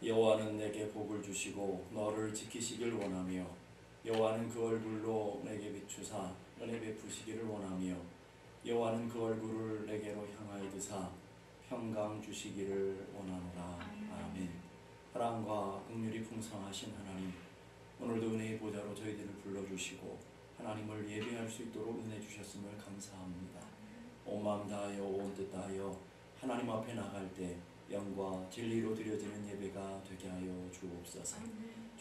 여호와는 내게 복을 주시고 너를 지키시길 원하며 여호와는 그 얼굴로 내게 비추사 은혜 베푸시기를 원하며 여호와는 그 얼굴을 내게로 향하여 드사 평강 주시기를 원하노라. 아멘. 사랑과 긍휼이 풍성하신 하나님, 오늘도 은혜의 보좌로 저희들을 불러주시고 하나님을 예배할 수 있도록 은혜 주셨음을 감사합니다. 온 마음 다하여 온 뜻 다하여 하나님 앞에 나갈 때 영과 진리로 드려지는 예배가 되게 하여 주옵소서.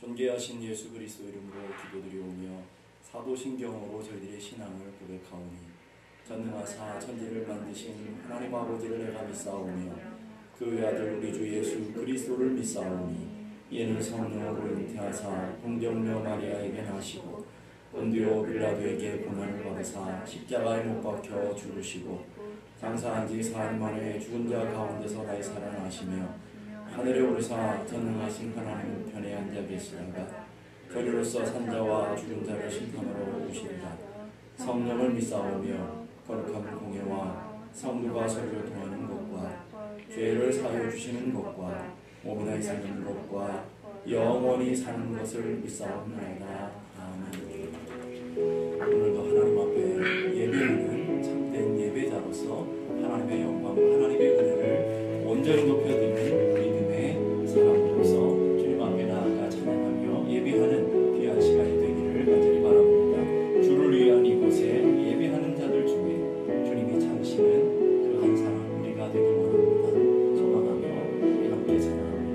존귀하신 예수 그리스도 이름으로 기도드리오며 사도신경으로 저희들의 신앙을 고백하오니 전능하사 천지를 만드신 하나님 아버지를 내가 믿사오며 그 외아들 우리 주 예수 그리스도를 믿사오니 이는 성령으로 잉태하사 동정녀 마리아에게 나시고 본디오 빌라도에게 고난을 받으사 십자가에 못 박혀 죽으시고 장사한 지 사흘 만에 죽은 자 가운데서 다시 살아나시며 하늘에 오르사 전능하신 하나님 편에 앉아 계시다가 저리로서 산자와 죽은 자를 심판하러 오시리라. 성령을 믿사오며 거룩한 공예와 성도가 서로 통하는 것과 죄를 사하여 주시는 것과 몸이나 사는 것과 영원히 사는 것을 믿사옵나이다. 아멘. 오늘도 하나님 앞에 예배하는 참된 예배자로서 하나님의 영광과 하나님의 은혜를 온전히 높여드리는 믿음의 사람으로서 주님 앞에 나아가 찬양하며 예배하는 귀한 시간이 되기를 간절히 바랍니다. 주를 위한 이곳에 예배하는 자들 중에 주님이 찾으시는 그 한 사람 우리가 되길 원합니다. 소망하며 함께 찬양합니다.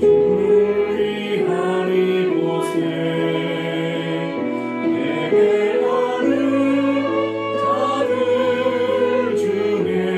주를 위한 이곳에 예배하는 자들 중에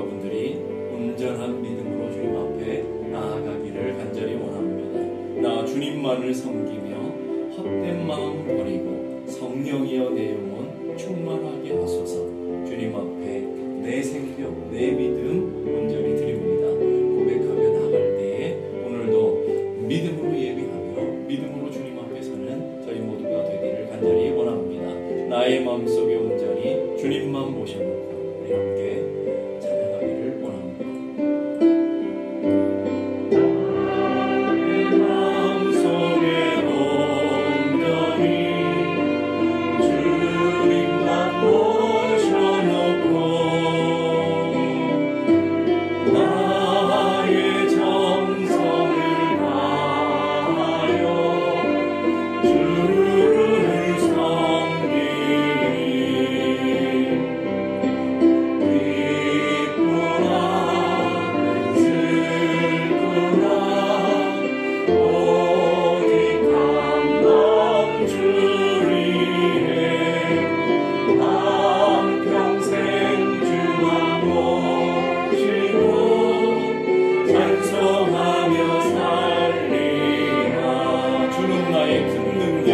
여러분들이 온전한 믿음으로 주님 앞에 나아가기를 간절히 원합니다. 나 주님만을 섬기며 헛된 마음 버리고 성령이여 내 영혼 충만하게 하소서. 주님 앞에 내 생명, 내 믿음 온전히 드립니다. 고백하며 나갈 때에 오늘도 믿음으로 예비하며 믿음으로 주님 앞에 서는 저희 모두가 되기를 간절히 원합니다. 나의 마음속에 온전히 주님만 모셔놓고 우리 함께 찬양하기를 원합니다. 나의 마음속에 온전히 주님만 모셔놓고 나의 정성을 다하여 주를 섬기리. 주님 나의 큰 능력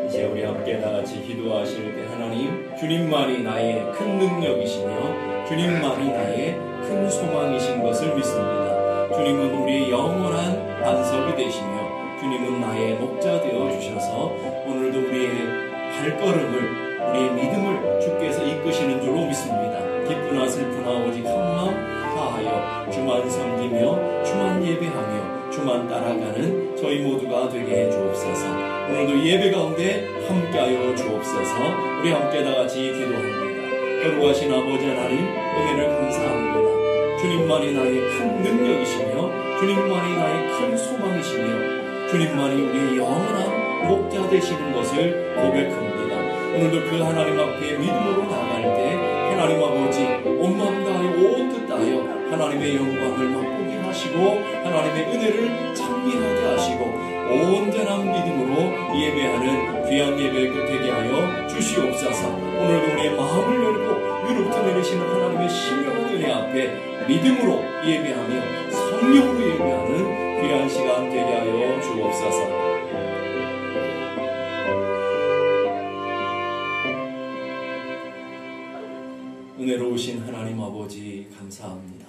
이제 우리 함께 다 같이 기도하실 때 하나님, 주님만이 나의 큰 능력이시며 주님만이 나의 큰 소망이신 것을 믿습니다. 주님은 우리의 영원한 안석이 되시며 주님은 나의 목자 되어 주셔서 오늘도 우리의 발걸음을, 우리의 믿음을 주께서 이끄시는 줄로 믿습니다. 기쁘나 슬프나 오직 한마음 다하여 주만 섬기며 주만 예배하며 주만 따라가는 저희 모두가 되게 해 주옵소서. 오늘도 예배 가운데 함께하여 주옵소서. 우리 함께 다 같이 기도합니다. 거룩하신 아버지 하나님, 은혜를 감사합니다. 주님만이 나의 큰 능력이시며 주님만이 나의 큰 소망이시며 주님만이 우리의 영원한 목자 되시는 것을 고백합니다. 오늘도 그 하나님 앞에 믿음으로 나갈 때 하나님 아버지 온 마음 다하여 온 뜻 다하여 하나님의 영광을 맛보게 하시고 하나님의 은혜를 찬미하게 하시고 온전한 믿음으로 예배하는 귀한 예배 되게 하여 주시옵소서. 오늘도 우리의 마음을 열고 위로부터 내리시는 하나님의 신령한 은혜 앞에 믿음으로 예배하며 성령으로 예배하는 귀한 시간 되게 하여 주옵소서. 은혜로우신 하나님 아버지 감사합니다.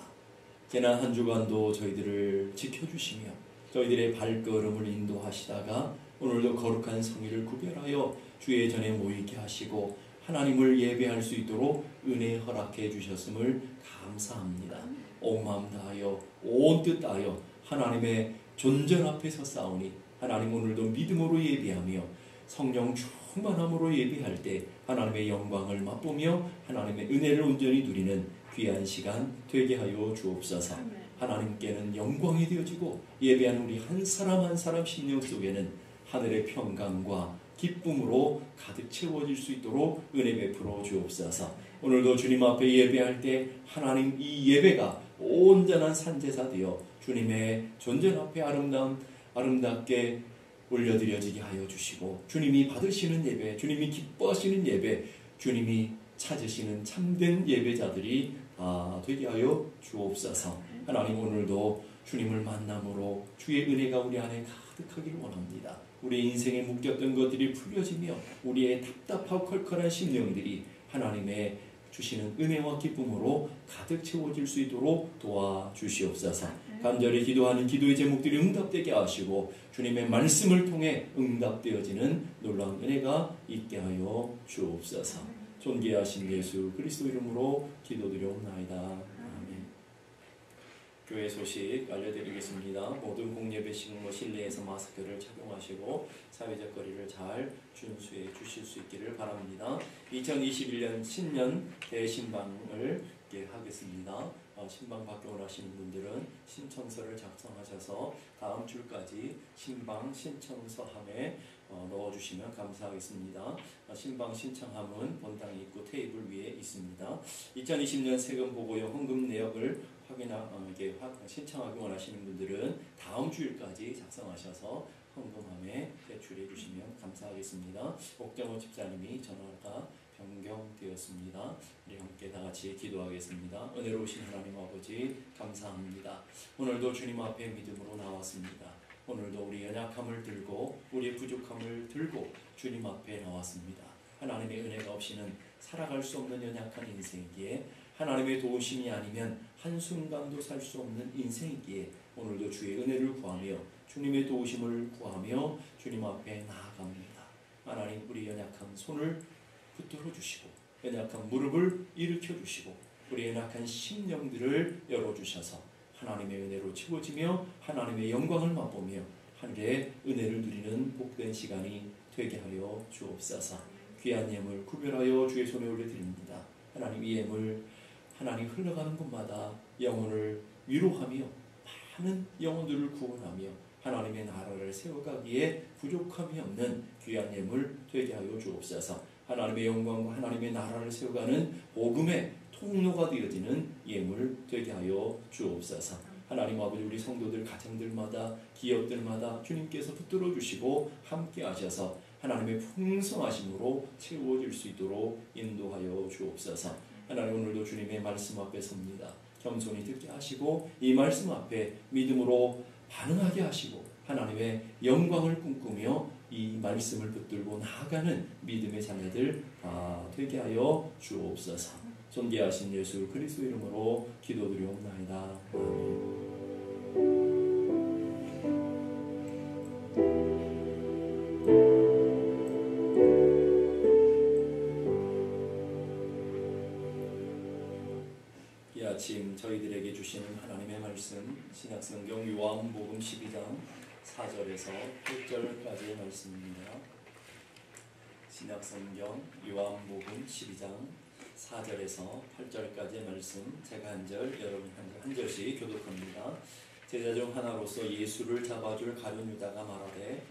지난 한 주간도 저희들을 지켜주시며 저희들의 발걸음을 인도하시다가 오늘도 거룩한 성의를 구별하여 주의 전에 모이게 하시고 하나님을 예배할 수 있도록 은혜 허락해 주셨음을 감사합니다. 온 마음 다하여 온 뜻 다하여 하나님의 존전 앞에서 싸우니 하나님 오늘도 믿음으로 예배하며 성령 충만함으로 예배할 때 하나님의 영광을 맛보며 하나님의 은혜를 온전히 누리는 귀한 시간 되게 하여 주옵소서. 하나님께는 영광이 되어지고 예배하는 우리 한 사람 한 사람 심령 속에는 하늘의 평강과 기쁨으로 가득 채워질 수 있도록 은혜 베풀어 주옵소서. 오늘도 주님 앞에 예배할 때 하나님 이 예배가 온전한 산제사 되어 주님의 존전 앞에 아름답게 올려드려지게 하여 주시고 주님이 받으시는 예배, 주님이 기뻐하시는 예배, 주님이 찾으시는 참된 예배자들이 되게 하여 주옵소서. 하나님 오늘도 주님을 만남으로 주의 은혜가 우리 안에 가득하기를 원합니다. 우리 인생에 묶였던 것들이 풀려지며 우리의 답답하고 컬컬한 심령들이 하나님의 주시는 은혜와 기쁨으로 가득 채워질 수 있도록 도와주시옵소서. 간절히 기도하는 기도의 제목들이 응답되게 하시고 주님의 말씀을 통해 응답되어지는 놀라운 은혜가 있게 하여 주옵소서. 존귀하신 예수 그리스도 이름으로 기도드려옵나이다. 아멘. 교회 소식 알려드리겠습니다. 모든 공예배 시간과 실내에서 마스크를 착용하시고 사회적 거리를 잘 준수해 주실 수 있기를 바랍니다. 2021년 신년 대신방을 하겠습니다. 신방 받기 원하시는 분들은 신청서를 작성하셔서 다음 주까지 신방 신청서함에 넣어주시면 감사하겠습니다. 신방 신청함은 본당 입구 테이블 위에 있습니다. 2020년 세금 보고용 헌금 내역을 신청하기 원하시는 분들은 다음 주일까지 작성하셔서 헌금함에 제출해 주시면 감사하겠습니다. 옥정호 집사님이 전화가 변경되었습니다. 우리 함께 다 같이 기도하겠습니다. 은혜로우신 하나님 아버지 감사합니다. 오늘도 주님 앞에 믿음으로 나왔습니다. 오늘도 우리 연약함을 들고 우리의 부족함을 들고 주님 앞에 나왔습니다. 하나님의 은혜가 없이는 살아갈 수 없는 연약한 인생이기에 하나님의 도우심이 아니면 한순간도 살 수 없는 인생이기에 오늘도 주의 은혜를 구하며 주님의 도우심을 구하며 주님 앞에 나아갑니다. 하나님 우리 연약한 손을 붙들어 주시고 연약한 무릎을 일으켜 주시고 우리 연약한 심령들을 열어주셔서 하나님의 은혜로 채워지며 하나님의 영광을 맛보며 하늘의 은혜를 누리는 복된 시간이 되게 하여 주옵소서. 귀한 예물 구별하여 주의 손에 올려드립니다. 하나님 이 예물 하나님 흘러가는 곳마다 영혼을 위로하며 많은 영혼들을 구원하며 하나님의 나라를 세워가기에 부족함이 없는 귀한 예물 되게 하여 주옵소서. 하나님의 영광과 하나님의 나라를 세워가는 복음의 통로가 되어지는 예물 되게 하여 주옵소서. 하나님 아버지 우리 성도들 가정들마다 기업들마다 주님께서 붙들어 주시고 함께 하셔서 하나님의 풍성하심으로 채워질 수 있도록 인도하여 주옵소서. 하나님 오늘도 주님의 말씀 앞에 섭니다. 겸손히 듣게 하시고 이 말씀 앞에 믿음으로 반응하게 하시고 하나님의 영광을 꿈꾸며 이 말씀을 붙들고 나아가는 믿음의 자녀들 되게 하여 주옵소서. 존귀하신 예수 그리스도 이름으로 기도드리옵나이다. 아멘. 이 아침 저희들에게 주시는 하나님의 말씀 신약성경 요한복음 12장 4절에서 8절까지의 말씀입니다. 신약성경 요한복음 12장 4절에서 8절까지의 말씀 제가 한 절 여러분 한 절씩 교독합니다. 제자 중 하나로서 예수를 잡아줄 가룟 유다가 말하되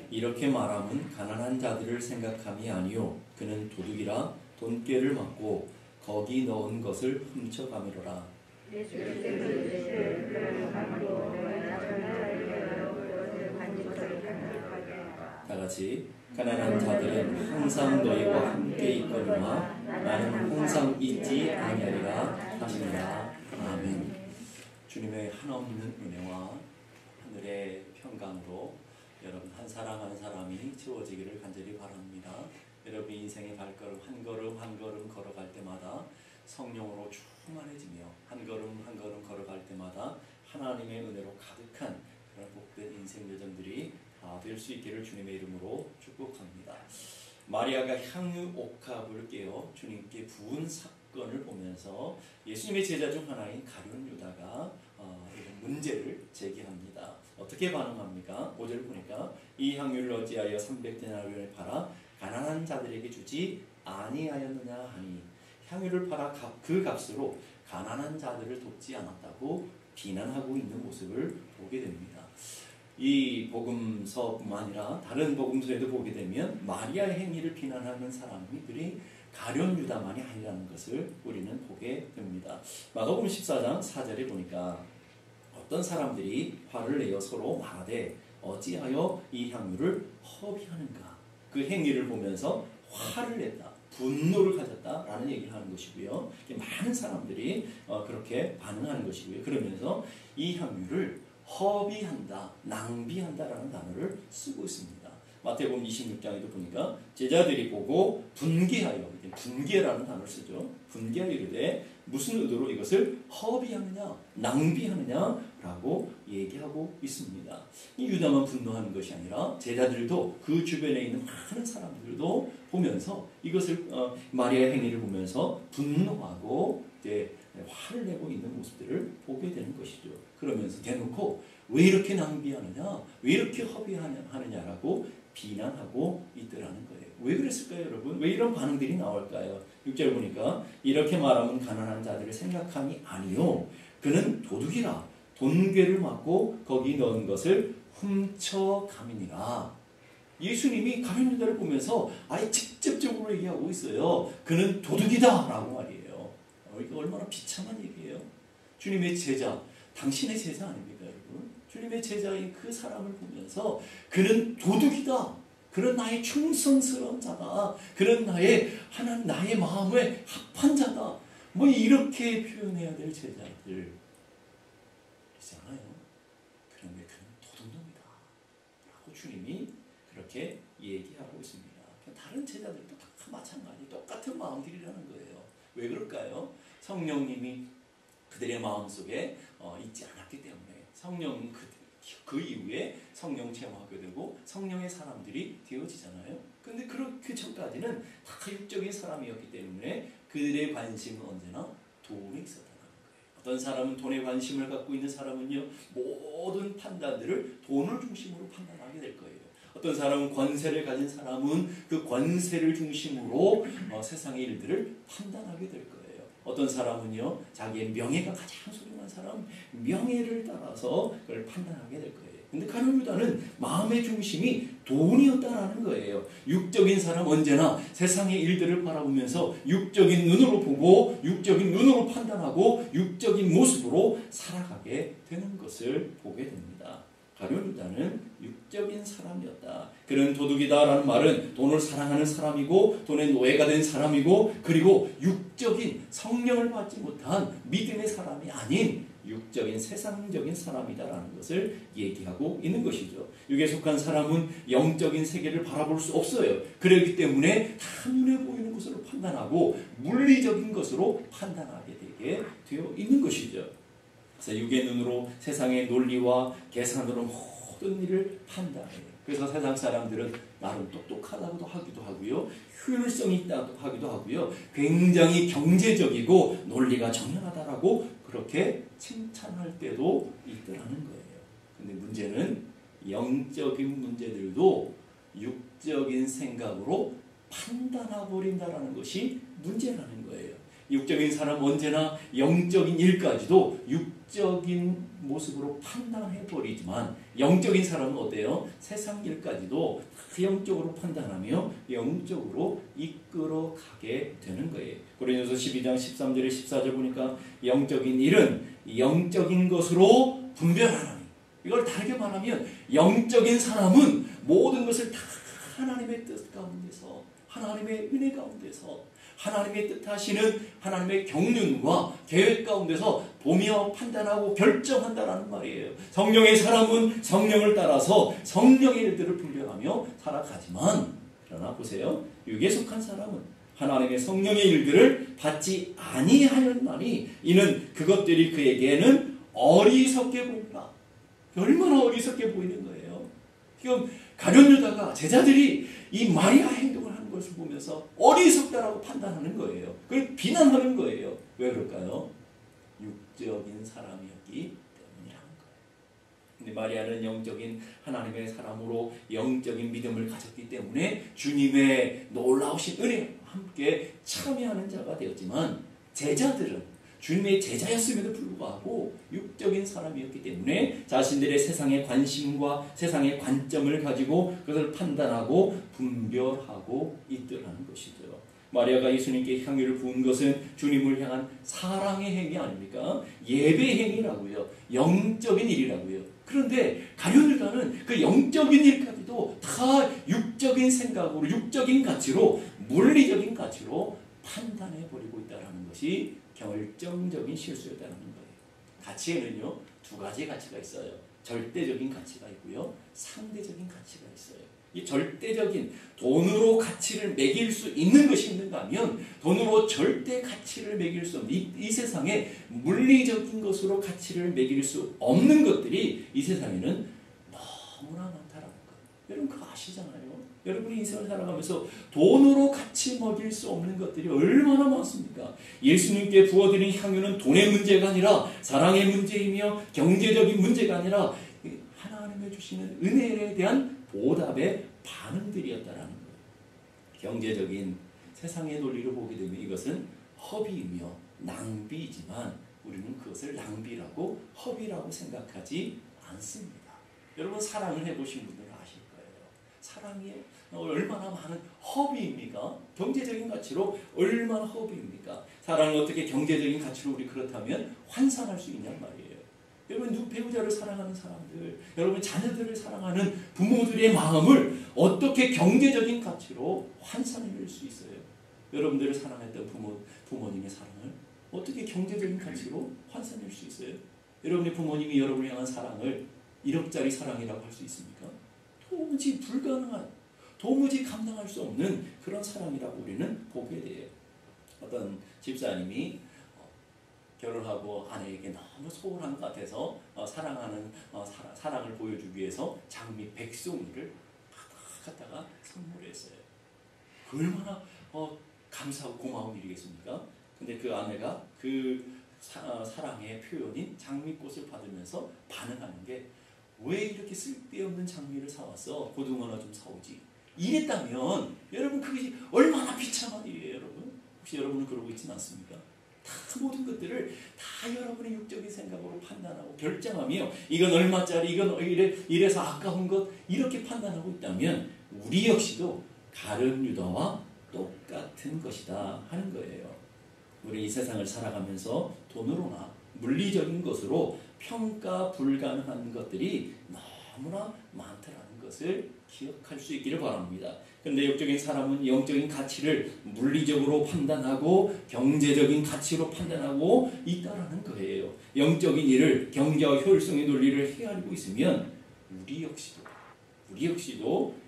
이렇게 말함은 가난한 자들을 생각함이 아니요 그는 도둑이라 돈꾀를 맞고 거기 넣은 것을 훔쳐가미로라. 다같이 가난한 자들은 항상 너희와 함께 있거니와 나는 항상 있지 아니하리라 하시니라. 아멘. 주님의 한없는 은혜와 하늘의 평강으로 여러분 한 사람 한 사람이 채워지기를 간절히 바랍니다. 여러분 인생의 발걸음 한 걸음 한 걸음 걸어갈 때마다 성령으로 충만해지며 한 걸음 한 걸음 걸어갈 때마다 하나님의 은혜로 가득한 그런 복된 인생 여정들이 다 될 수 있기를 주님의 이름으로 축복합니다. 마리아가 향유 옥합을 깨어 주님께 부은 사건을 보면서 예수님의 제자 중 하나인 가룟 유다가 이런 문제를 제기합니다. 어떻게 반응합니까? 5절 보니까 이 향유를 어찌하여 300데나리온에 팔아 가난한 자들에게 주지 아니하였느냐 하니 향유를 팔아 그 값으로 가난한 자들을 돕지 않았다고 비난하고 있는 모습을 보게 됩니다. 이 복음서뿐만 아니라 다른 복음서에도 보게 되면 마리아의 행위를 비난하는 사람들이 가룟 유다만이 아니라는 것을 우리는 보게 됩니다. 마가복음 14장 4절에 보니까 어떤 사람들이 화를 내어 서로 말하되 어찌하여 이 향유를 허비하는가. 그 행위를 보면서 화를 냈다. 분노를 가졌다라는 얘기를 하는 것이고요. 많은 사람들이 그렇게 반응하는 것이고요. 그러면서 이 향유를 허비한다, 낭비한다라는 단어를 쓰고 있습니다. 마태복음 26장에도 보니까 제자들이 보고 분개하여, 분개라는 단어를 쓰죠. 분개하여 이르되 무슨 의도로 이것을 허비하느냐, 낭비하느냐라고 얘기하고 있습니다. 이 유다만 분노하는 것이 아니라 제자들도 그 주변에 있는 많은 사람들도 보면서 이것을 마리아의 행위를 보면서 분노하고 화를 내고 있는 모습들을 보게 되는 것이죠. 그러면서 대놓고 왜 이렇게 낭비하느냐, 왜 이렇게 허비하느냐라고 비난하고 있더라는 거예요. 왜 그랬을까요, 여러분? 왜 이런 반응들이 나올까요? 6절 보니까 이렇게 말하면 가난한 자들을 생각함이 아니요 그는 도둑이라 돈괴를 맞고 거기 넣은 것을 훔쳐가미니라. 예수님이 가룟 유다를 보면서 아예 직접적으로 얘기하고 있어요. 그는 도둑이다 라고 말이에요. 이거 얼마나 비참한 얘기예요. 주님의 제자, 당신의 제자 아닙니까, 여러분? 주님의 제자인 그 사람을 보면서 그는 도둑이다. 그는 나의 충성스러운 자다. 그는 나의 마음에 합한 자다. 뭐 이렇게 표현해야 될 제자들 있잖아요. 그런데 그는 도둑놈이다 라고 주님이 그렇게 얘기하고 있습니다. 다른 제자들도 다 마찬가지 똑같은 마음들이라는 거예요. 왜 그럴까요? 성령님이 그들의 마음속에 있지 않았기 때문에 성령 그 이후에 성령 체험하게 되고 성령의 사람들이 되어지잖아요. 근데 그 전까지는 다 육적인 사람이었기 때문에 그들의 관심은 언제나 돈에 있었다는 거예요. 어떤 사람은 돈에 관심을 갖고 있는 사람은요 모든 판단들을 돈을 중심으로 판단하게 될 거예요. 어떤 사람은 권세를 가진 사람은 그 권세를 중심으로 세상의 일들을 판단하게 될 거예요. 어떤 사람은요 자기의 명예가 가장 소중한 사람 명예를 따라서 그걸 판단하게 될 거예요. 근데 가룟 유다는 마음의 중심이 돈이었다라는 거예요. 육적인 사람 언제나 세상의 일들을 바라보면서 육적인 눈으로 보고 육적인 눈으로 판단하고 육적인 모습으로 살아가게 되는 것을 보게 됩니다. 가룟 유다는 육적인 사람이었다. 그는 도둑이다라는 말은 돈을 사랑하는 사람이고 돈의 노예가 된 사람이고 그리고 육적인 성령을 받지 못한 믿음의 사람이 아닌 육적인 세상적인 사람이다라는 것을 얘기하고 있는 것이죠. 육에 속한 사람은 영적인 세계를 바라볼 수 없어요. 그렇기 때문에 다 눈에 보이는 것으로 판단하고 물리적인 것으로 판단하게 되게 되어 있는 것이죠. 그래서 육의 눈으로 세상의 논리와 계산으로 모든 일을 판단해요. 그래서 세상 사람들은 나름 똑똑하다고도 하기도 하고요. 효율성이 있다고 하기도 하고요. 굉장히 경제적이고 논리가 정연하다라고 그렇게 칭찬할 때도 있더라는 거예요. 근데 문제는 영적인 문제들도 육적인 생각으로 판단해버린다라는 것이 문제라는 거예요. 육적인 사람은 언제나 영적인 일까지도 육적인 모습으로 판단해버리지만 영적인 사람은 어때요? 세상 일까지도 영적으로 판단하며 영적으로 이끌어가게 되는 거예요. 고린도서 12장 13절에 14절 보니까 영적인 일은 영적인 것으로 분별하나니, 이걸 다르게 말하면 영적인 사람은 모든 것을 다 하나님의 뜻 가운데서, 하나님의 은혜 가운데서, 하나님의 뜻하시는 하나님의 경륜과 계획 가운데서 보며 판단하고 결정한다라는 말이에요. 성령의 사람은 성령을 따라서 성령의 일들을 분별하며 살아가지만, 그러나 보세요, 육에 속한 사람은 하나님의 성령의 일들을 받지 아니하였나니 이는 그것들이 그에게는 어리석게 보인다. 얼마나 어리석게 보이는 거예요. 지금 가룟 유다가 제자들이 이 마리아 행동을 하는 것을 보면서 어리석다라고 판단하는 거예요. 그걸 비난하는 거예요. 왜 그럴까요? 육적인 사람이었기 때문이라는 거예요. 근데 마리아는 영적인 하나님의 사람으로 영적인 믿음을 가졌기 때문에 주님의 놀라우신 은혜와 함께 참여하는 자가 되었지만, 제자들은 주님의 제자였음에도 불구하고 육적인 사람이었기 때문에 자신들의 세상의 관심과 세상의 관점을 가지고 그것을 판단하고 분별하고 있더라는 것이죠. 마리아가 예수님께 향유를 부은 것은 주님을 향한 사랑의 행위 아닙니까? 예배 행위라고요. 영적인 일이라고요. 그런데 가룟 유다는 그 영적인 일까지도 다 육적인 생각으로, 육적인 가치로, 물리적인 가치로 판단해버리고 있다는 것이 결정적인 실수였다는 거예요. 가치에는요, 두 가지 가치가 있어요. 절대적인 가치가 있고요, 상대적인 가치가 있어요. 이 절대적인 돈으로 가치를 매길 수 있는 것이 있는가 하면 돈으로 절대 가치를 매길 수 없는 이 세상에 물리적인 것으로 가치를 매길 수 없는 것들이 이 세상에는 너무나 많다라는 거예요. 여러분 그거 아시잖아요. 여러분이 인생을 살아가면서 돈으로 가치 먹일 수 없는 것들이 얼마나 많습니까? 예수님께 부어드린 향유는 돈의 문제가 아니라 사랑의 문제이며 경제적인 문제가 아니라 하나님의 주시는 은혜에 대한 보답의 반응들이었다라는 거예요. 경제적인 세상의 논리를 보게 되면 이것은 허비이며 낭비이지만 우리는 그것을 낭비라고 허비라고 생각하지 않습니다. 여러분 사랑을 해보신 분들은 아실 거예요. 사랑이 얼마나 많은 허비입니까? 경제적인 가치로 얼마나 허비입니까? 사랑을 어떻게 경제적인 가치로 우리 그렇다면 환산할 수 있냔 말이에요. 여러분 배우자를 사랑하는 사람들, 여러분 자녀들을 사랑하는 부모들의 마음을 어떻게 경제적인 가치로 환산해낼 수 있어요? 여러분들을 사랑했던 부모님의 사랑을 어떻게 경제적인 가치로 환산할 수 있어요? 여러분의 부모님이 여러분을 향한 사랑을 1억짜리 사랑이라고 할 수 있습니까? 도무지 불가능한, 도무지 감당할 수 없는 그런 사랑이라고 우리는 보게 돼요. 어떤 집사님이 결혼하고 아내에게 너무 소홀한 것 같아서 사랑을 보여주기 위해서 장미 100송이를 갖다가 선물했어요. 얼마나 감사하고 고마운 일이겠습니까? 근데 그 아내가 그 사랑의 표현인 장미꽃을 받으면서 반응하는 게, 왜 이렇게 쓸데없는 장미를 사왔어? 고등어나 좀 사오지. 이랬다면 여러분 그것이 얼마나 비참한 일이에요. 여러분 혹시 여러분은 그러고 있지는 않습니까? 다 모든 것들을 다 여러분의 육적인 생각으로 판단하고 결정하며 이건 얼마짜리, 이건 이래서 아까운 것, 이렇게 판단하고 있다면 우리 역시도 가룟 유다와 똑같은 것이다 하는 거예요. 우리 이 세상을 살아가면서 돈으로나 물리적인 것으로 평가 불가능한 것들이 너무나 많더라는 것을 기억할 수 있기를 바랍니다. 그런데 영적인 사람은 영적인 가치를 물리적으로 판단하고 경제적인 가치로 판단하고 있다라는 거예요. 영적인 일을 경제와 효율성의 논리를 헤아리고 있으면 우리 역시도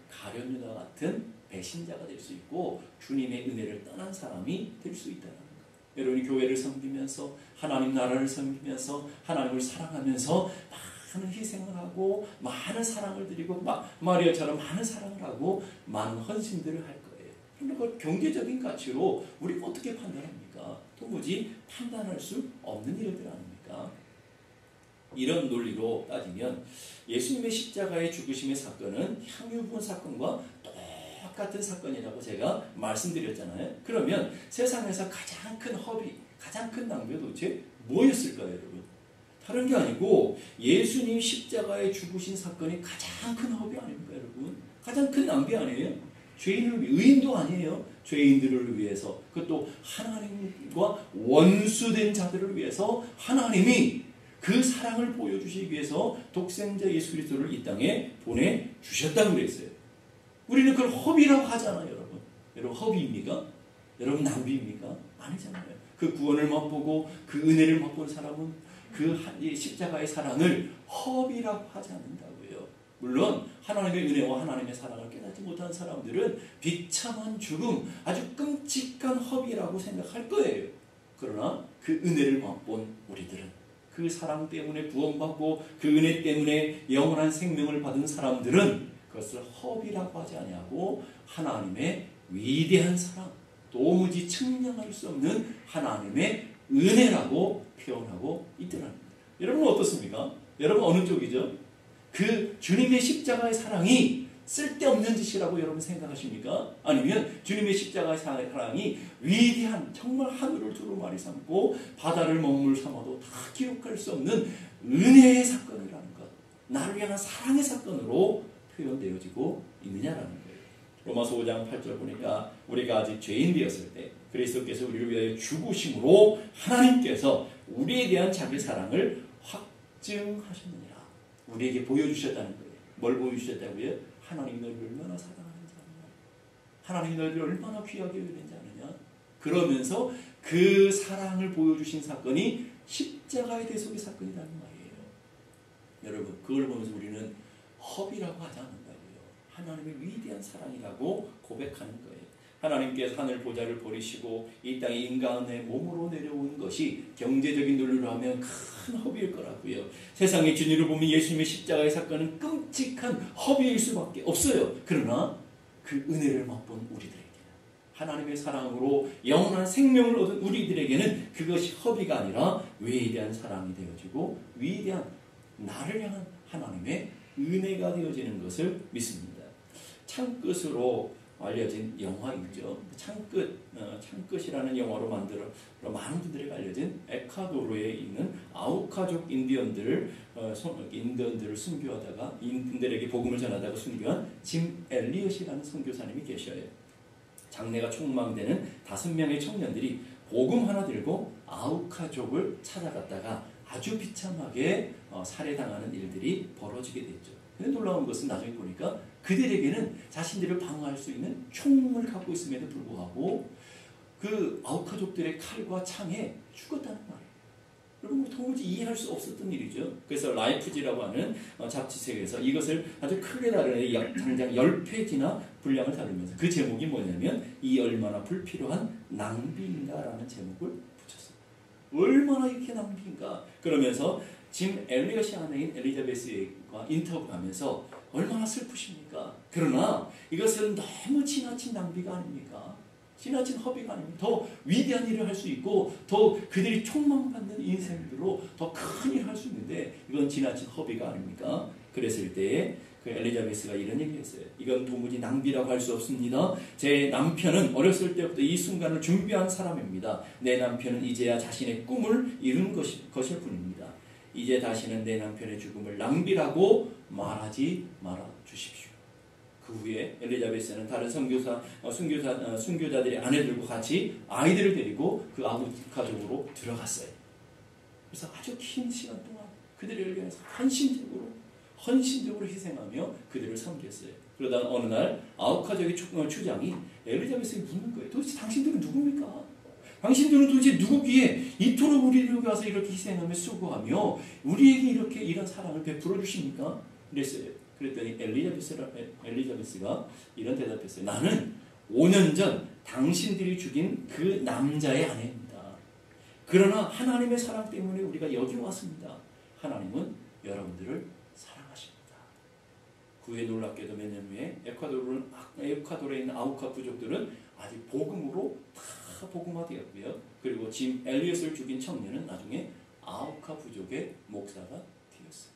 가룟유다 같은 배신자가 될 수 있고 주님의 은혜를 떠난 사람이 될 수 있다는 거예요. 여러분이 교회를 섬기면서 하나님 나라를 섬기면서 하나님을 사랑하면서 많은 희생을 하고 많은 사랑을 드리고 마리아처럼 많은 사랑을 하고 많은 헌신들을 할 거예요. 그런데 그 경제적인 가치로 우리가 어떻게 판단합니까? 도무지 판단할 수 없는 일들 아닙니까? 이런 논리로 따지면 예수님의 십자가의 죽으심의 사건은 향유 부은 사건과 똑같은 사건이라고 제가 말씀드렸잖아요. 그러면 세상에서 가장 큰 허비, 가장 큰 낭비가 도대체 뭐였을까요, 여러분? 다른 게 아니고 예수님 십자가에 죽으신 사건이 가장 큰 허비 아닙니까, 여러분? 가장 큰 낭비 아니에요? 의인도 아니에요. 죄인들을 위해서, 그것도 하나님과 원수된 자들을 위해서 하나님이 그 사랑을 보여주시기 위해서 독생자 예수 그리스도를 이 땅에 보내주셨다고 그랬어요. 우리는 그걸 허비라고 하잖아요, 여러분. 여러분, 허비입니까? 여러분, 낭비입니까? 아니잖아요. 그 구원을 맛보고 그 은혜를 맛본 사람은 그 십자가의 사랑을 허비라고 하지 않는다고요. 물론 하나님의 은혜와 하나님의 사랑을 깨닫지 못한 사람들은 비참한 죽음, 아주 끔찍한 허비라고 생각할 거예요. 그러나 그 은혜를 맛본 우리들은, 그 사랑 때문에 구원받고 그 은혜 때문에 영원한 생명을 받은 사람들은 그것을 허비라고 하지 아니하고 하나님의 위대한 사랑, 도무지 측량할 수 없는 하나님의 은혜라고 표현하고 있더랍니다. 여러분은 어떻습니까? 여러분 어느 쪽이죠? 그 주님의 십자가의 사랑이 쓸데없는 짓이라고 여러분 생각하십니까? 아니면 주님의 십자가의 사랑이 위대한, 정말 하늘을 두루마리 삼고 바다를 먹물 삼아도 다 기록할 수 없는 은혜의 사건이라는 것, 나를 향한 사랑의 사건으로 표현되어지고 있느냐라는 거예요. 로마서 5장 8절 보니까 우리가 아직 죄인 되었을 때 그리스도께서 우리를 위하여 죽으심으로 하나님께서 우리에 대한 자기 사랑을 확증하셨느니라. 우리에게 보여주셨다는 거예요. 뭘 보여주셨다고요? 하나님이 너를 얼마나 사랑하는지 아느냐, 하나님이 너를 얼마나 귀하게 여기는지 아느냐. 그러면서 그 사랑을 보여주신 사건이 십자가의 대속의 사건이라는 말이에요. 여러분, 그걸 보면서 우리는 허비라고 하지 않는다고요. 하나님의 위대한 사랑이라고 고백하는 거예요. 하나님께서 하늘 보좌를 버리시고 이 땅에 인간의 몸으로 내려온 것이 경제적인 논리로 하면 큰 허비일 거라고요. 세상의 진리를 보면 예수님의 십자가의 사건은 끔찍한 허비일 수밖에 없어요. 그러나 그 은혜를 맛본 우리들에게는, 하나님의 사랑으로 영원한 생명을 얻은 우리들에게는 그것이 허비가 아니라 위대한 사랑이 되어지고 위대한 나를 향한 하나님의 은혜가 되어지는 것을 믿습니다. 창끝으로 알려진 영화이죠. 창끝이라는 영화로 만들어 많은 분들에게 알려진 에콰도르에 있는 아우카족 인디언들을 순교하다가 인들에게 복음을 전하다가 순교한 짐 엘리엇이라는 선교사님이 계셔요. 장래가 촉망되는 5명의 청년들이 복음 하나 들고 아우카족을 찾아갔다가 아주 비참하게 살해당하는 일들이 벌어지게 됐죠. 근데 놀라운 것은 나중에 보니까 그들에게는 자신들을 방어할 수 있는 총을 갖고 있음에도 불구하고 그 아우카족들의 칼과 창에 죽었다는 말이에요. 여러분, 도무지 이해할 수 없었던 일이죠. 그래서 라이프지라고 하는 잡지책에서 이것을 아주 크게 다루는 당장 10페이지나 분량을 다루면서 그 제목이 뭐냐면 이 얼마나 불필요한 낭비인가라는 제목을 붙였어요. 얼마나 이렇게 낭비인가. 그러면서 짐 엘리엇이 아내인 엘리자베스와 인터뷰하면서 얼마나 슬프십니까? 그러나 이것은 너무 지나친 낭비가 아닙니까? 지나친 허비가 아닙니까? 더 위대한 일을 할 수 있고 더 그들이 촉망받는 인생들로 더 큰 일을 할 수 있는데 이건 지나친 허비가 아닙니까? 그랬을 때 그 엘리자베스가 이런 얘기했어요. 이건 도무지 낭비라고 할 수 없습니다. 제 남편은 어렸을 때부터 이 순간을 준비한 사람입니다. 내 남편은 이제야 자신의 꿈을 이룬 것일 뿐입니다. 이제 다시는 내 남편의 죽음을 낭비라고 말하지 말아 주십시오. 그 후에 엘리자베스는 다른 순교자들의 아내들과 같이 아이들을 데리고 그 아우카족으로 들어갔어요. 그래서 아주 긴 시간 동안 그들을 위해서 헌신적으로 헌신적으로 희생하며 그들을 섬겼어요. 그러다 어느 날 아우카족의 추장이 엘리자베스에게 묻는 거예요. 도대체 당신들은 누굽니까? 당신들은 도대체 누구기에 이토록 우리를 위해서 이렇게 희생하며 수고하며 우리에게 이렇게 이런 사랑을 베풀어 주십니까? 그랬어요. 그랬더니 엘리자베스가 이런 대답했어요. 나는 5년 전 당신들이 죽인 그 남자의 아내입니다. 그러나 하나님의 사랑 때문에 우리가 여기 왔습니다. 하나님은 여러분들을 사랑하십니다. 그 후에 놀랍게도 몇 년 후에 에콰도르에 있는 아우카 부족들은 아직 복음으로 다 복음화되었고요. 그리고 짐 엘리엇을 죽인 청년은 나중에 아우카 부족의 목사가 되었어요.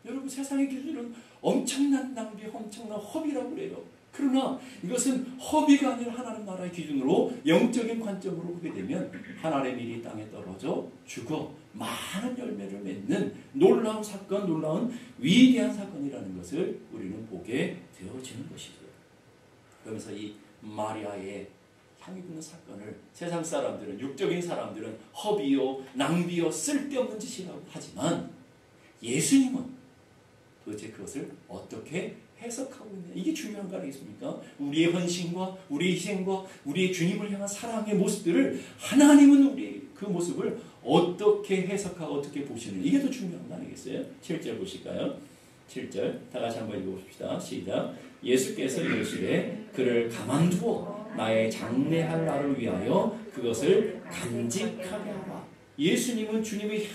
여러분, 세상의 기준은 엄청난 낭비, 엄청난 허비라고 그래요. 그러나 이것은 허비가 아니라 하나님 나라의 기준으로 영적인 관점으로 보게 되면 하나님의 일이 땅에 떨어져 죽어 많은 열매를 맺는 놀라운 사건, 놀라운 위대한 사건이라는 것을 우리는 보게 되어지는 것이죠. 그러면서 이 마리아의 향이 붙는 사건을 세상 사람들은, 육적인 사람들은 허비요, 낭비요, 쓸데없는 짓이라고 하지만 예수님은 도대체 그것을 어떻게 해석하고 있느냐, 이게 중요한 거 아니겠습니까? 우리의 헌신과 우리의 희생과 우리의 주님을 향한 사랑의 모습들을 하나님은 우리의 그 모습을 어떻게 해석하고 어떻게 보시느냐, 이게 더 중요한 거 아니겠어요? 7절 보실까요? 7절 다 같이 한번 읽어봅시다. 시작. 예수께서 이르시되 그를 가만두어 나의 장례할 날을 위하여 그것을 간직하게 하라. 예수님은 주님께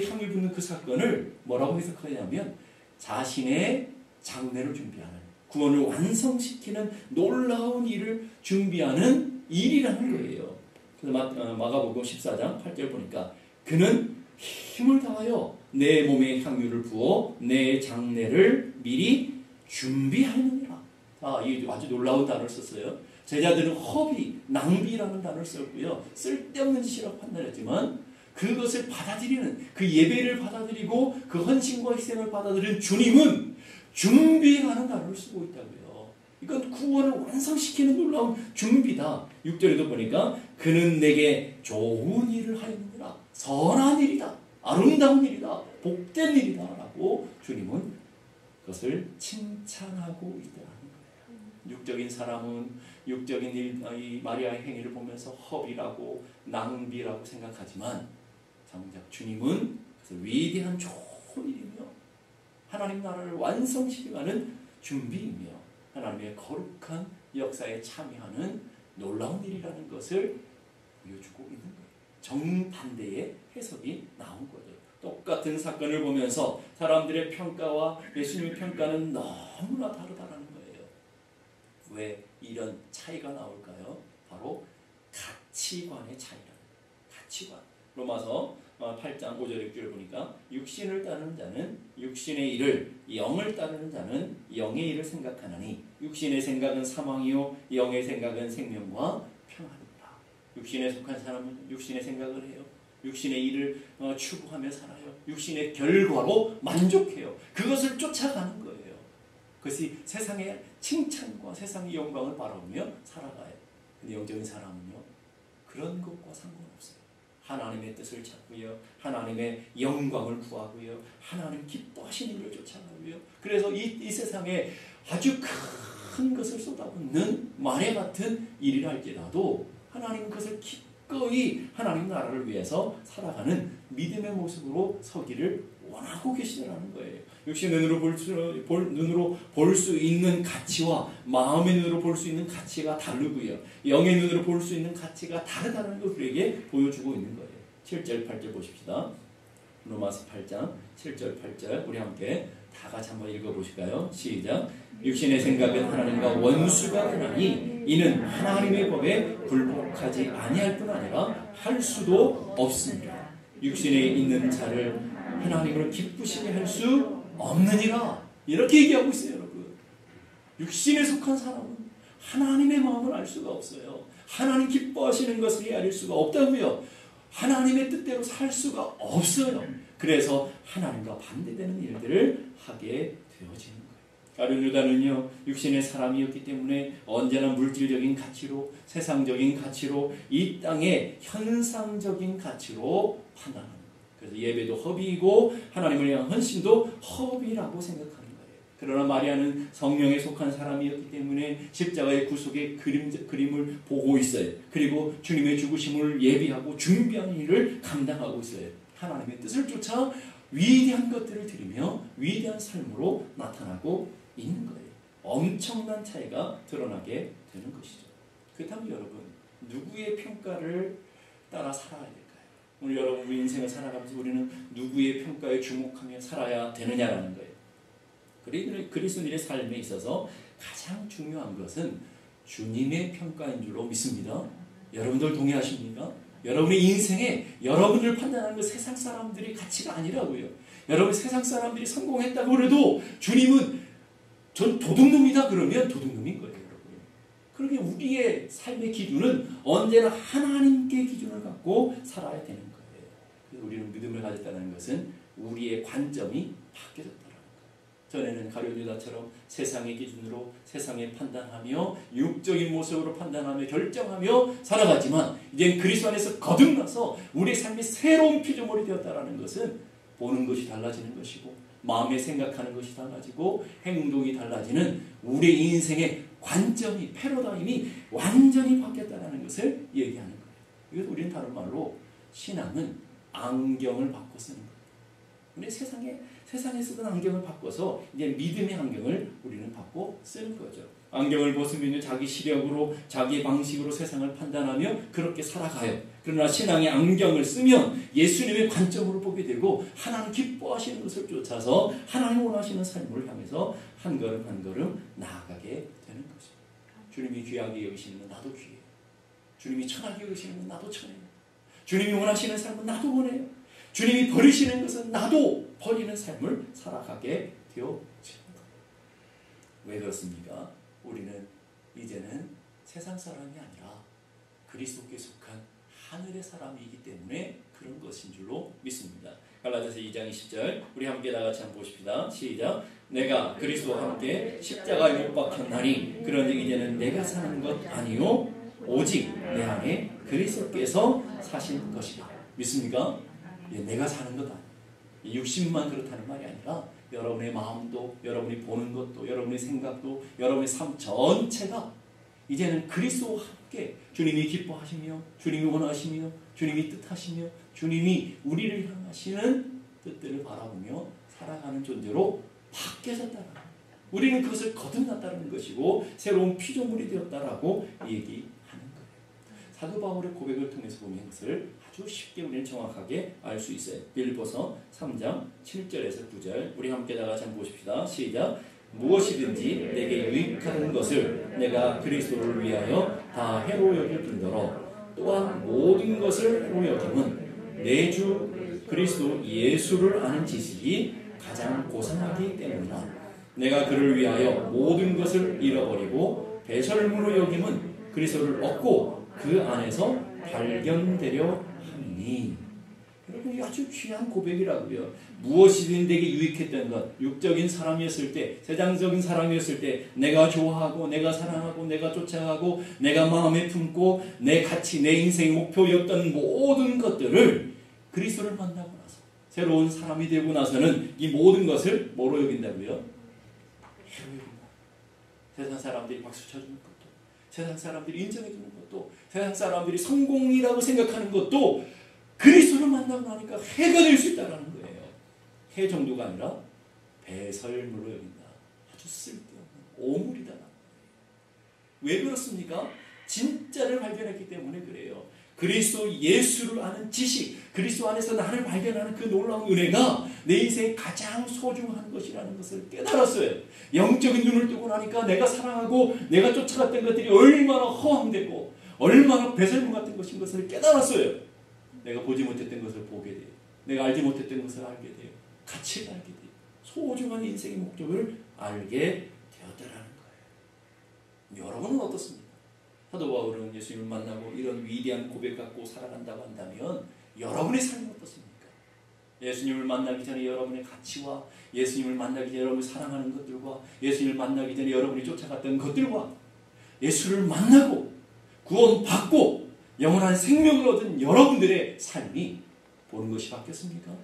향이 붙는 그 사건을 뭐라고 해석하냐면 자신의 장례를 준비하는, 구원을 완성시키는 놀라운 일을 준비하는 일이라는 거예요. 그래서 마가복음 14장 8절 보니까 그는 힘을 다하여 내 몸에 향유를 부어 내 장례를 미리 준비하느니라. 이 아주 놀라운 단어를 썼어요. 제자들은 허비, 낭비라는 단어를 썼고요. 쓸데없는 짓이라고 판단했지만 그것을 받아들이는, 그 예배를 받아들이고 그 헌신과 희생을 받아들이는 주님은 준비하는 단어를 쓰고 있다고요. 이건 구원을 완성시키는 놀라운 준비다. 6절에도 보니까 그는 내게 좋은 일을 하였느니라. 선한 일이다. 아름다운 일이다. 복된 일이다. 라고 주님은 그것을 칭찬하고 있다는 거예요. 육적인 사람은 육적인 이 마리아의 행위를 보면서 허비라고 낭비라고 생각하지만 정작 주님은 그것을 위대한 좋은 일이며 하나님 나라를 완성시켜가는 준비이며 하나님의 거룩한 역사에 참여하는 놀라운 일이라는 것을 보여주고 있는 거예요. 정반대의 해석이 나온 거죠. 똑같은 사건을 보면서 사람들의 평가와 예수님의 평가는 너무나 다르다는 거예요. 왜 이런 차이가 나올까요? 바로 가치관의 차이라는 거예요. 가치관. 로마서 8장 5절 6절을 보니까 육신을 따르는 자는 육신의 일을, 영을 따르는 자는 영의 일을 생각하나니 육신의 생각은 사망이요 영의 생각은 생명과 평안이다. 육신에 속한 사람은 육신의 생각을 해요. 육신의 일을 추구하며 살아요. 육신의 결과로 만족해요. 그것을 쫓아가는 거예요. 그것이 세상의 칭찬과 세상의 영광을 바라보며 살아가요. 근데 영적인 사람은요, 그런 것과 상관없어요. 하나님의 뜻을 찾고요, 하나님의 영광을 구하고요, 하나님 기뻐하시는 일을 쫓아가고요. 그래서 이 세상에 아주 큰 것을 쏟아붓는 마레 같은 일이라 할지라도 하나님은 그것을 기꺼이 하나님 나라를 위해서 살아가는 믿음의 모습으로 서기를 원하고 계시다는 거예요. 역시 눈으로 볼 수 있는 가치와 마음의 눈으로 볼 수 있는 가치가 다르고요. 영의 눈으로 볼 수 있는 가치가 다르다는 걸 우리에게 보여주고 있는 거예요. 7절 8절 보십시다. 로마서 8장 7절 8절 우리 함께 다 같이 한번 읽어보실까요? 시작. 육신의 생각은 하나님과 원수가 되나니 이는 하나님의 법에 굴복하지 아니할 뿐 아니라 할 수도 없습니다. 육신에 있는 자를 하나님으로 기쁘시게 할 수 없느니라. 이렇게 얘기하고 있어요, 여러분. 육신에 속한 사람은 하나님의 마음을 알 수가 없어요. 하나님 기뻐하시는 것을 헤아릴 수가 없다고요. 하나님의 뜻대로 살 수가 없어요. 그래서 하나님과 반대되는 일들을 하게 되어지는 거예요. 가룟 유다는요, 육신의 사람이었기 때문에 언제나 물질적인 가치로, 세상적인 가치로, 이 땅의 현상적인 가치로 판단합니다. 그래서 예배도 허비이고 하나님을 향한 헌신도 허비라고 생각하는 거예요. 그러나 마리아는 성령에 속한 사람이었기 때문에 십자가의 구속의 그림을 보고 있어요. 그리고 주님의 죽으심을 예비하고 준비하는 일을 감당하고 있어요. 하나님의 뜻을 쫓아 위대한 것들을 드리며 위대한 삶으로 나타나고 있는 거예요. 엄청난 차이가 드러나게 되는 것이죠. 그렇다면 여러분, 누구의 평가를 따라 살아야 될까요? 오늘 여러분, 우리 인생을 살아가면서 우리는 누구의 평가에 주목하며 살아야 되느냐라는 거예요. 그리스도인의 삶에 있어서 가장 중요한 것은 주님의 평가인 줄로 믿습니다. 여러분들 동의하십니까? 여러분의 인생에 여러분을 판단하는 것 세상 사람들이 가치가 아니라고요. 여러분 세상 사람들이 성공했다고 그래도 주님은 전 도둑놈이다 그러면 도둑놈인 거예요. 여러분. 그러게 우리의 삶의 기준은 언제나 하나님께 기준을 갖고 살아야 되는 거예요. 그래서 우리는 믿음을 가졌다는 것은 우리의 관점이 바뀌어졌다는 거예요. 전에는 가룟유다처럼 세상의 기준으로 세상에 판단하며 육적인 모습으로 판단하며 결정하며 살아갔지만 이제 그리스도 안에서 거듭나서 우리의 삶이 새로운 피조물이 되었다는 것은 보는 것이 달라지는 것이고 마음에 생각하는 것이 달라지고 행동이 달라지는 우리의 인생의 관점이 패러다임이 완전히 바뀌었다는 것을 얘기하는 거예요. 이것을 우리는 다른 말로 신앙은 안경을 바꿔 쓰는 거예요. 우리 세상에 쓰던 안경을 바꿔서 이제 믿음의 안경을 우리는 바꿔 쓰는 거죠. 안경을 벗으면 자기 시력으로 자기 방식으로 세상을 판단하며 그렇게 살아가요. 그러나 신앙의 안경을 쓰면 예수님의 관점으로 보게 되고 하나님 기뻐하시는 것을 쫓아서 하나님 원하시는 삶을 향해서 한 걸음 한 걸음 나아가게 되는 거죠. 주님이 귀하게 여기시는 건 나도 귀해요. 주님이 천하게 여기시는 건 나도 천해요. 주님이 원하시는 삶은 나도 원해요. 주님이 버리시는 것은 나도 버리는 삶을 살아가게 되어집니다. 왜 그렇습니까? 우리는 이제는 세상 사람이 아니라 그리스도께 속한 하늘의 사람이기 때문에 그런 것인 줄로 믿습니다. 갈라디아서 2장 20절 우리 함께 다 같이 한번 보십시다. 시작. 내가 그리스도와 함께 십자가에 못 박혔나니 그런즉 이제는 내가 사는 것 아니요 오직 내 안에 그리스도께서 사신 것이다. 믿습니까? 내가 사는 것 아니에요. 육신만 그렇다는 말이 아니라 여러분의 마음도 여러분이 보는 것도 여러분의 생각도 여러분의 삶 전체가 이제는 그리스도와 함께 주님이 기뻐하시며 주님이 원하시며 주님이 뜻하시며 주님이 우리를 향하시는 뜻들을 바라보며 살아가는 존재로 바뀌어졌다는 거예요. 우리는 그것을 거듭났다는 것이고 새로운 피조물이 되었다라고 얘기하는 거예요. 사도 바울의 고백을 통해서 보면 이것을 아주 쉽게 우리는 정확하게 알 수 있어요. 빌립보서 3장 7절에서 9절 우리 함께 다 같이 한번 보십시다. 시작. 무엇이든지 내게 유익하는 것을 내가 그리스도를 위하여 다 해로 여길 뿐더러 또한 모든 것을 해로 여김은 내 주 그리스도 예수를 아는 지식이 가장 고상하기 때문이다. 내가 그를 위하여 모든 것을 잃어버리고 배설물로 여김은 그리스도를 얻고 그 안에서 발견되려 하니. 여러분 이 아주 귀한 고백이라고요. 무엇이든 내게 유익했던 것, 육적인 사람이었을 때, 세상적인 사람이었을 때 내가 좋아하고 내가 사랑하고 내가 쫓아가고 내가 마음에 품고 내 가치, 내 인생의 목표였던 모든 것들을 그리스도를 만나고 나서 새로운 사람이 되고 나서는 이 모든 것을 뭐로 여긴다고요? 해로 여긴다. 세상 사람들이 박수 쳐주는 것도, 세상 사람들이 인정해주는 것도, 세상 사람들이 성공이라고 생각하는 것도 그리스도를 만나고 나니까 해가 될 수 있다는 거예요. 해 정도가 아니라 배설물로 여긴다. 아주 쓸데없는 오물이다. 왜 그렇습니까? 진짜를 발견했기 때문에 그래요. 그리스도 예수를 아는 지식, 그리스도 안에서 나를 발견하는 그 놀라운 은혜가 내 인생에 가장 소중한 것이라는 것을 깨달았어요. 영적인 눈을 뜨고 나니까 내가 사랑하고 내가 쫓아갔던 것들이 얼마나 허황되고 얼마나 배설물 같은 것인 것을 깨달았어요. 내가 보지 못했던 것을 보게 돼요. 내가 알지 못했던 것을 알게 돼요. 가치를 알게 돼요. 소중한 인생의 목적을 알게 되었다라는 거예요. 여러분은 어떻습니까? 사도 바울은 예수님을 만나고 이런 위대한 고백 갖고 살아간다고 한다면 여러분의 삶이 어떻습니까? 예수님을 만나기 전에 여러분의 가치와 예수님을 만나기 전에 여러분이 사랑하는 것들과 예수님을 만나기 전에 여러분이 쫓아갔던 것들과 예수를 만나고 구원받고 영원한 생명을 얻은 여러분들의 삶이 보는 것이 바뀌었습니까?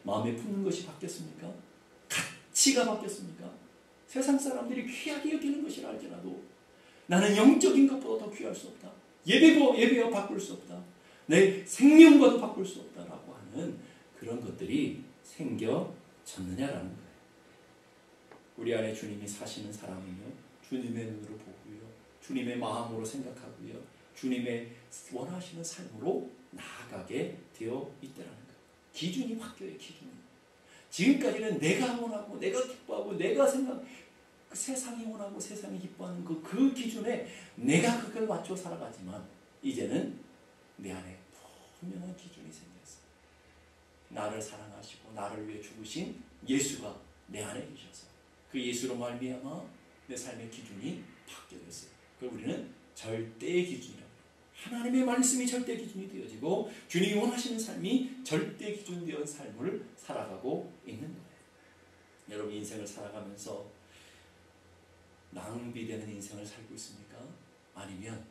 마음에 품는 것이 바뀌었습니까? 가치가 바뀌었습니까? 세상 사람들이 귀하게 여기는 것이라 할지라도 나는 영적인 것보다 더 귀할 수 없다. 예배와 바꿀 수 없다. 내 생명과도 바꿀 수 없다라고 하는 그런 것들이 생겨졌느냐라는 거예요. 우리 안에 주님이 사시는 사람은요, 주님의 눈으로 보고요, 주님의 마음으로 생각하고요, 주님의 원하시는 삶으로 나아가게 되어 있다는 거예요. 기준이 바뀌어요. 기준이. 지금까지는 내가 원하고 내가 기뻐하고 내가 그 세상이 원하고 세상이 기뻐하는 그 기준에 내가 그걸 맞춰 살아가지만 이제는 내 안에 분명한 기준이 생겼어요. 나를 사랑하시고 나를 위해 죽으신 예수가 내 안에 계셔서 그 예수로 말미암아 내 삶의 기준이 바뀌어졌어요. 그걸 우리는 절대의 기준이라고. 하나님의 말씀이 절대 기준이 되어지고 주님이 원하시는 삶이 절대 기준 되어 삶을 살아가고 있는 거예요. 여러분 인생을 살아가면서 낭비되는 인생을 살고 있습니까? 아니면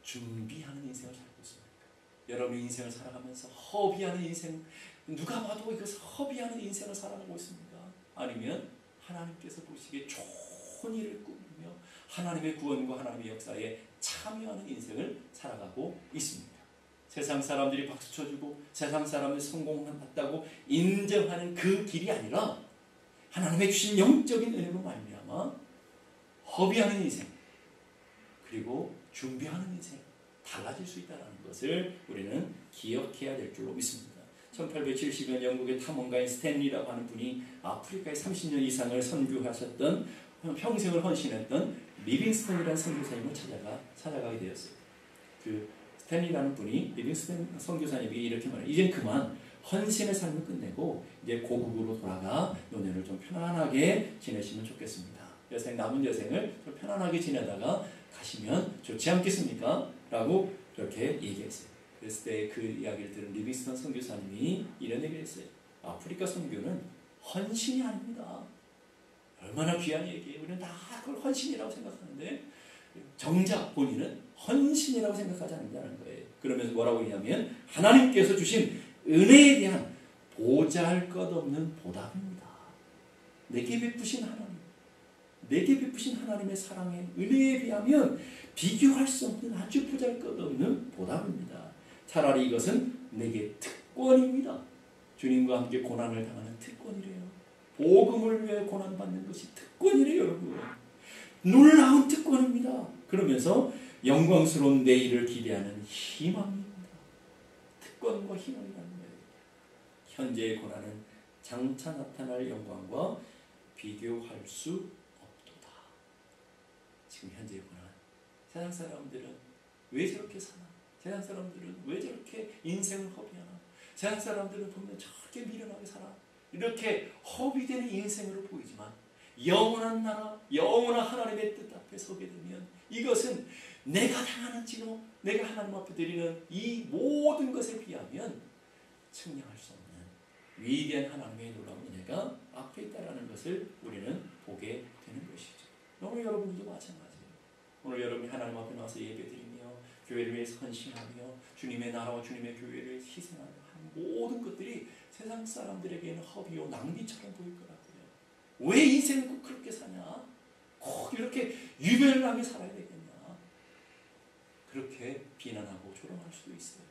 준비하는 인생을 살고 있습니까? 여러분 인생을 살아가면서 허비하는 인생, 누가 봐도 이것을 허비하는 인생을 살아가고 있습니까? 아니면 하나님께서 보시기에 좋은 일을 꾸미며 하나님의 구원과 하나님의 역사에 참여하는 인생을 살아가고 있습니다. 세상 사람들이 박수 쳐주고 세상 사람들이 성공했다고 인정하는 그 길이 아니라 하나님의 주신 영적인 은혜로 말미암아 허비하는 인생 그리고 준비하는 인생 달라질 수 있다는 것을 우리는 기억해야 될 줄로 믿습니다. 1870년 영국의 탐험가인 스탠리라고 하는 분이 아프리카에 30년 이상을 선교하셨던 평생을 헌신했던 리빙스턴이라는 선교사님을 찾아가게 되었어요. 그 스탠리라는 분이 리빙스턴 선교사님이 이렇게 말해요. 이젠 그만 헌신의 삶을 끝내고 이제 고국으로 돌아가 노년을 좀 편안하게 지내시면 좋겠습니다. 남은 여생을 좀 편안하게 지내다가 가시면 좋지 않겠습니까? 라고 그렇게 얘기했어요. 그랬을 때 그 이야기를 들은 리빙스턴 선교사님이 이런 얘기를 했어요. 아프리카 선교는 헌신이 아닙니다. 얼마나 귀한 얘기예요. 우리는 다 그걸 헌신이라고 생각하는데 정작 본인은 헌신이라고 생각하지 않는다는 거예요. 그러면서 뭐라고 했냐면 하나님께서 주신 은혜에 대한 보잘것없는 보답입니다. 내게 베푸신 하나님의 사랑의 은혜에 비하면 비교할 수 없는 아주 보잘것없는 보답입니다. 차라리 이것은 내게 특권입니다. 주님과 함께 고난을 당하는 특권이래요. 복음을 위해 고난받는 것이 특권이래요, 여러분. 놀라운 특권입니다. 그러면서 영광스러운 내일을 기대하는 희망입니다. 특권과 희망이라는 거예요. 현재의 고난은 장차 나타날 영광과 비교할 수 없도다. 지금 현재의 고난. 세상 사람들은 왜 저렇게 사나? 세상 사람들은 왜 저렇게 인생을 허비하나? 세상 사람들은 보면 저렇게 미련하게 살아. 이렇게 허비되는 인생으로 보이지만 영원한 나라, 영원한 하나님의 뜻 앞에 서게 되면 이것은 내가 당하는 지금 내가 하나님 앞에 드리는 이 모든 것에 비하면 측량할 수 없는 위대한 하나님의 놀라운 은혜가 앞에 있다는 것을 우리는 보게 되는 것이죠. 오늘 여러분도 마찬가지예요. 오늘 여러분이 하나님 앞에 나와서 예배드리며 교회를 위해서 헌신하며 주님의 나라와 주님의 교회를 희생하며 하는 모든 것들이 세상 사람들에게는 허비요 낭비처럼 보일 거라고요. 왜 인생을 꼭 그렇게 사냐? 꼭 이렇게 유별나게 살아야 되겠냐? 그렇게 비난하고 조롱할 수도 있어요.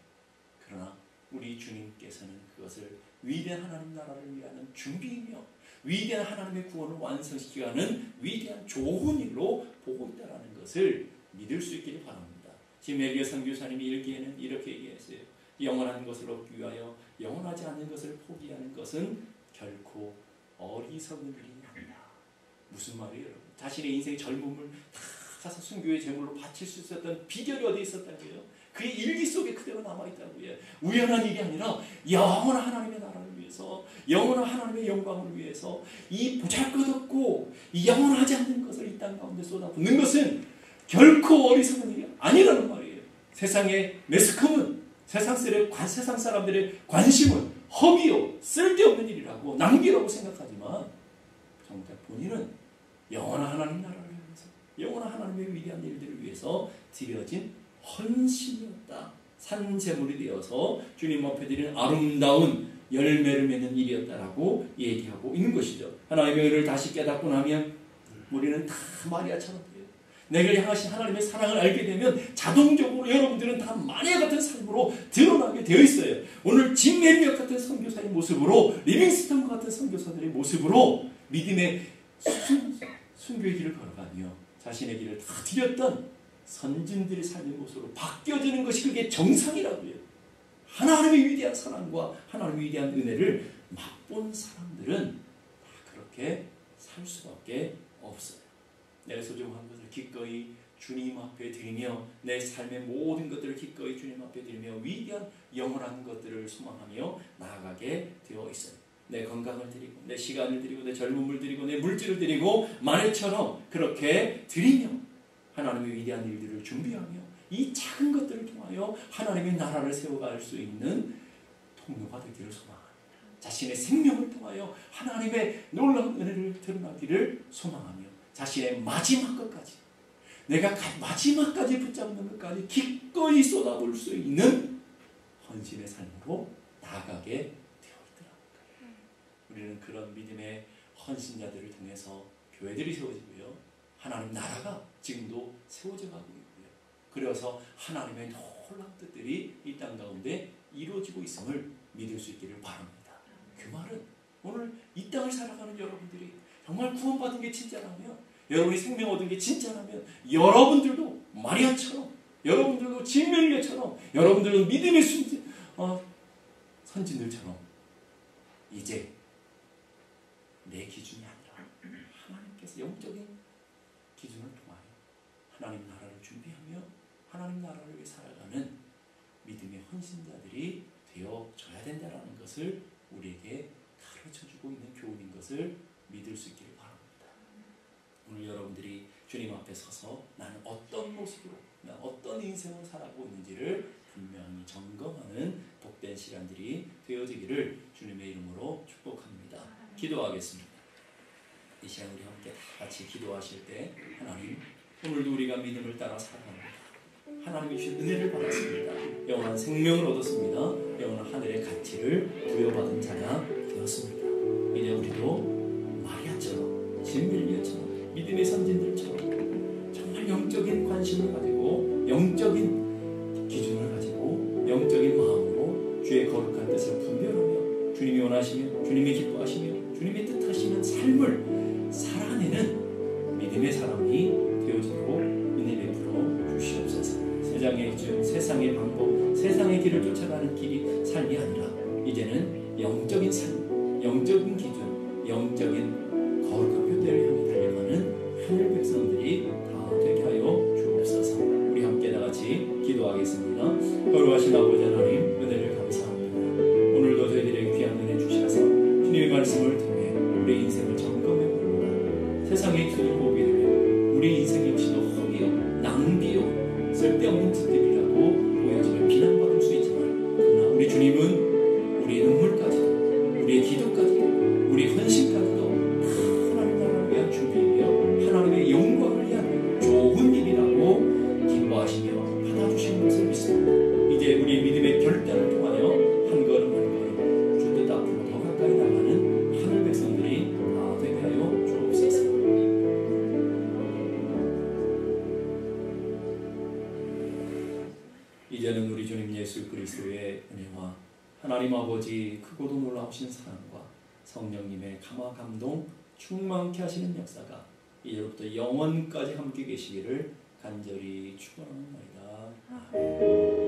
그러나 우리 주님께서는 그것을 위대한 하나님 나라를 위하는 준비이며 위대한 하나님의 구원을 완성시키는 위대한 좋은 일로 보고 있다는 것을 믿을 수 있기를 바랍니다. 지금 엘리야 선교사님이 이렇게 얘기했어요. 영원한 것을 얻기 위하여 영원하지 않는 것을 포기하는 것은 결코 어리석은 일이 아니라. 무슨 말이에요, 여러분? 자신의 인생의 젊음을 다 가서 순교의 제물로 바칠 수 있었던 비결이 어디 있었다고요? 그의 일기 속에 그대로 남아있다고요. 우연한 일이 아니라 영원한 하나님의 나라를 위해서, 영원한 하나님의 영광을 위해서 이 보잘것없고 이 영원하지 않는 것을 이 땅 가운데 쏟아붓는 것은 결코 어리석은 일이 아니라는 말이에요. 세상의 매스컴은 세상 사람들의 관심은 허비요 쓸데없는 일이라고 낭비라고 생각하지만 정작 본인은 영원한 하나님 나라를 위해서 영원한 하나님의 위대한 일들을 위해서 드려진 헌신이었다. 산재물이 되어서 주님 앞에 드리는 아름다운 열매를 맺는 일이었다라고 얘기하고 있는 것이죠. 하나님의 은혜를 다시 깨닫고 나면 우리는 다 마리아처럼 돼요. 내가 향하신 하나님의 사랑을 알게 되면 자동적으로 여러분들은 다 마리아 같은 삶으로 드러나게 되어 있어요. 오늘 짐 메리엇 같은 선교사의 모습으로, 리빙스턴 같은 선교사들의 모습으로 믿음의 순교의 길을 걸어가며 자신의 길을 다 드렸던 선진들의 삶의 모습으로 바뀌어지는 것이 그게 정상이라고요. 하나님의 위대한 사랑과 하나님의 위대한 은혜를 맛본 사람들은 다 그렇게 살 수밖에 없어요. 내 소중한 것을 기꺼이 주님 앞에 드리며 내 삶의 모든 것들을 기꺼이 주님 앞에 드리며 위대한 영원한 것들을 소망하며 나아가게 되어 있어요. 내 건강을 드리고 내 시간을 드리고 내 젊음을 드리고 내 물질을 드리고 마네처럼 그렇게 드리며 하나님의 위대한 일들을 준비하며 이 작은 것들을 통하여 하나님의 나라를 세워갈 수 있는 통로가 되기를 소망합니다. 자신의 생명을 통하여 하나님의 놀라운 은혜를 드러나기를 소망하며 자신의 마지막 것까지, 내가 마지막까지 붙잡는 것까지 기꺼이 쏟아부을 수 있는 헌신의 삶으로 나아가게 되어 있더라고요. 우리는 그런 믿음의 헌신자들을 통해서 교회들이 세워지고요, 하나님 나라가 지금도 세워져 가고 있고요, 그래서 하나님의 놀라운 뜻들이 이 땅 가운데 이루어지고 있음을 믿을 수 있기를 바랍니다. 그 말은 오늘 이 땅을 살아가는 여러분들이 정말 구원받은 게 진짜라면, 여러분이 생명 얻은 게 진짜라면, 여러분들도 마리아처럼, 여러분들도 진멜리아처럼, 여러분들도 믿음의 선진들처럼 이제 내 기준이 아니라 하나님께서 영적인 기준을 통하여 하나님 나라를 준비하며 하나님 나라를 위해 살아가는 믿음의 헌신자들이 되어져야 된다는 것을 우리에게 가르쳐주고 있는 교훈인 것을 믿을 수 있기를 바랍니다. 오늘 여러분들이 주님 앞에 서서 나는 어떤 모습으로, 나 어떤 인생을 살아가고 있는지를 분명히 점검하는 복된 시간들이 되어지기를 주님의 이름으로 축복합니다. 기도하겠습니다. 이 시간 우리 함께 다 같이 기도하실 때, 하나님, 오늘도 우리가 믿음을 따라 살아갑니다. 하나님이 주신 은혜를 받았습니다. 영원한 생명을 얻었습니다. 영원한 하늘의 가치를 부여받은 자가 되었습니다. 이제 우리도 마리아처럼, 진밀리아처럼, 믿음의 선진들처럼 정말 영적인 관심을 가지고, 영적인 기준을 가지고, 영적인 마음으로 주의 거룩한 뜻을 분별하며 주님이 원하시며 주님이 기뻐하시며 주님이 뜻하시는 삶을 살아내는 믿음의 사람이 되어지고 은혜 베풀어 주시옵소서. 세상의 방법, 세상의 길을 쫓아가는 길이 삶이 아니라 이제는 영적인 삶, 영적인 기준, 영적인 거룩한 표대를 향해 달려가는 하늘 백성들이 다 되게 하여 주옵소서. 우리 함께 다같이 기도하겠습니다. 거룩하신 아버지 하나님, 은혜를 감사합니다. 오늘도 저희들에게 귀한 은혜 주셔서 주님의 말씀을 통해 우리 인생을 점검해 봅니다. 세상의 기준을 보게 되면 우리 인생 역시도 허비요, 낭비요, 쓸데없는 짓들이라고 보여지며 비난받을 수 있지만, 그러나 우리 주님은 우리의 눈물까지도, 우리의 기도까지도, 우리의 헌신까지도 다 하나님 나라를 위한 준비이며 하나님의 영광을 위한 좋은 일이라고 기뻐하시며 받아주시는 것을 믿습니다. 이제 우리의 믿음의 결단을 통하여 한 걸음 한 걸음 주 뜻 앞으로 더 가까이 나가는 하늘 백성들이 다 되게 하여 주옵소서. 이제는 우리 주님 예수 그리스도의 은혜와 하나님 아버지 크고도 놀라우신 사랑과 성령님의 감화 감동 충만케 하시는 역사가 이제부터 영원까지 함께 계시기를 간절히 축원합니다. 아멘.